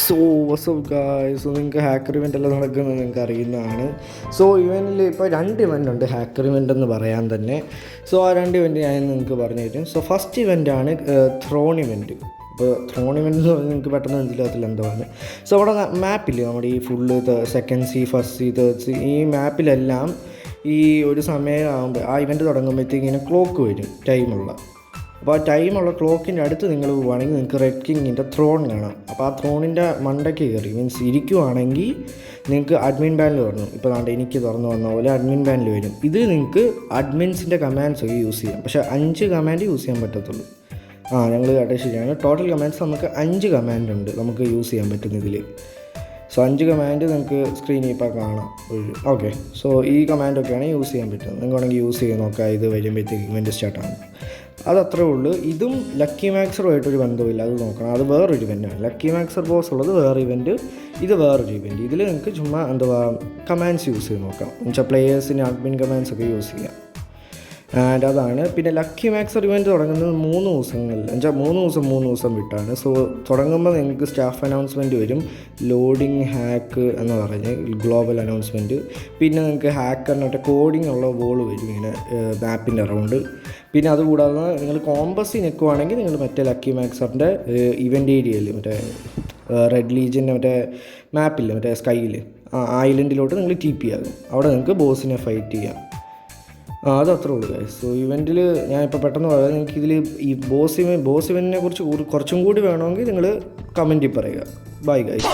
So WhatsApp guys. So നിങ്ങൾക്ക് hacker event എല്ലാം നടക്കുന്നത് നിങ്ങൾക്ക് അറിയുന്നതാണ്. സോ ഇവൻറ്റിൽ ഇപ്പോൾ 2 ഇവൻ്റ് ഉണ്ട് ഹാക്കർ ഇവൻ്റ് എന്ന് പറയാൻ തന്നെ. സോ ആ 2 ഇവൻ്റ് ഞാൻ നിങ്ങൾക്ക് പറഞ്ഞു തരും. സോ ഫസ്റ്റ് ഇവൻ്റാണ് ത്രോൺ ഇവൻ്റ്. ഇപ്പോൾ ത്രോൺ ഇവൻ്റ് എന്ന് പറഞ്ഞാൽ നിങ്ങൾക്ക് പെട്ടെന്ന് മനസ്സിലാകത്തില്ല എന്താണ്. സോ അവിടെ മാപ്പില്ലേ നമ്മുടെ ഈ full second C, first C, third C, ഈ മാപ്പിലെല്ലാം ഈ ഒരു സമയമാകുമ്പോൾ ആ ഇവൻ്റ് തുടങ്ങുമ്പോഴത്തേക്ക് ഇങ്ങനെ ക്ലോക്ക് വരും ടൈമുള്ള. അപ്പോൾ ആ ടൈമുള്ള ക്ലോക്കിൻ്റെ അടുത്ത് നിങ്ങൾ പോവുകയാണെങ്കിൽ നിങ്ങൾക്ക് റെഡ് കിങ്ങിൻ്റെ ത്രോൺ കാണാം. അപ്പോൾ ആ ത്രോണിൻ്റെ മണ്ടയ്ക്ക് കയറി മീൻസ് ഇരിക്കുവാണെങ്കിൽ നിങ്ങൾക്ക് അഡ്മിൻ ബാനിൽ വരണം. ഇപ്പോൾ നാട്ടെ എനിക്ക് തുറന്നു വന്ന പോലെ അഡ്മിൻ ബാനിൽ വരും. ഇത് നിങ്ങൾക്ക് അഡ്മിൻസിൻ്റെ കമാൻഡ്സ് ഒക്കെ യൂസ് ചെയ്യാം. പക്ഷേ 5 കമാൻഡ് യൂസ് ചെയ്യാൻ പറ്റത്തുള്ളൂ. ഞങ്ങൾ കേട്ടത് ശരിയാണ്. ടോട്ടൽ കമാൻഡ്സ് നമുക്ക് 5 കമാൻഡ് ഉണ്ട് നമുക്ക് യൂസ് ചെയ്യാൻ പറ്റുന്നതിൽ. സോ 5 കമാൻഡ് നിങ്ങൾക്ക് സ്ക്രീനിൽ ഇപ്പോൾ കാണാം. ഓക്കെ, സോ ഈ കമാൻഡൊക്കെയാണ് യൂസ് ചെയ്യാൻ പറ്റുന്നത്. നിങ്ങൾക്ക് വേണമെങ്കിൽ യൂസ് ചെയ്ത് നോക്കാം. ഇത് വരുമ്പോഴത്തേക്ക് ഇവൻ്റ് സ്റ്റാർട്ടാണ്. അതത്രേ ഉള്ളൂ. ഇതും ലക്കി മാക്സറുമായിട്ടൊരു ബന്ധമില്ല, അത് നോക്കണം. അത് വേറൊരു ഇവൻ്റാണ്. ലക്കി മാക്സർ ബോസ് ഉള്ളത് വേറെ ഇവൻ്റ്, ഇത് വേറൊരു ഇവൻ്റ്. ഇതിൽ നിങ്ങൾക്ക് ചുമ്മാ കമാൻഡ്സ് യൂസ് ചെയ്ത് നോക്കാം. എന്നുവെച്ചാൽ പ്ലേയേഴ്സിന് അഡ്മിൻ കമാൻഡ്സ് ഒക്കെ യൂസ് ചെയ്യാം. ആൻഡ് അതാണ്. പിന്നെ ലക്കി മാക്സർ ഇവൻറ്റ് തുടങ്ങുന്നത് 3 ദിവസങ്ങളിൽ, എന്നുവെച്ചാൽ 3 ദിവസം വിട്ടാണ്. സോ തുടങ്ങുമ്പോൾ നിങ്ങൾക്ക് സ്റ്റാഫ് അനൗൺസ്മെൻറ്റ് വരും, ലോഡിങ് ഹാക്ക് എന്ന് പറഞ്ഞ് ഗ്ലോബൽ അനൗൺസ്മെൻറ്റ്. പിന്നെ നിങ്ങൾക്ക് ഹാക്കറിന് കോഡിംഗ് ഉള്ള വോൾ വരും ഇങ്ങനെ മാപ്പിൻ്റെ അറൗണ്ട്. പിന്നെ അതുകൂടാതെ നിങ്ങൾ കോമ്പസ് നിൽക്കുവാണെങ്കിൽ നിങ്ങൾ മറ്റേ ലക്കി മാക്സറിൻ്റെ ഇവൻ്റ് ഏരിയയിൽ മറ്റേ റെഡ് ലീജിയൻ്റെ മറ്റേ മാപ്പില്ല മറ്റേ സ്കൈയിൽ ഐലൻഡിലോട്ട് നിങ്ങൾ TP ആകും. അവിടെ നിങ്ങൾക്ക് ബോസിനെ ഫൈറ്റ് ചെയ്യാം. അത് അത്രേ ഉള്ളൂ ഗൈസ്. സോ ഇവൻറ്റിൽ ഞാനിപ്പോൾ പെട്ടെന്ന് പറയാം. നിങ്ങൾക്ക് ഇതിൽ ഈ ബോസ് ഇവൻറ്റിനെ കുറിച്ച് കുറച്ചും കൂടി വേണമെങ്കിൽ നിങ്ങൾ കമൻറ്റിൽ പറയുക. Bye guys.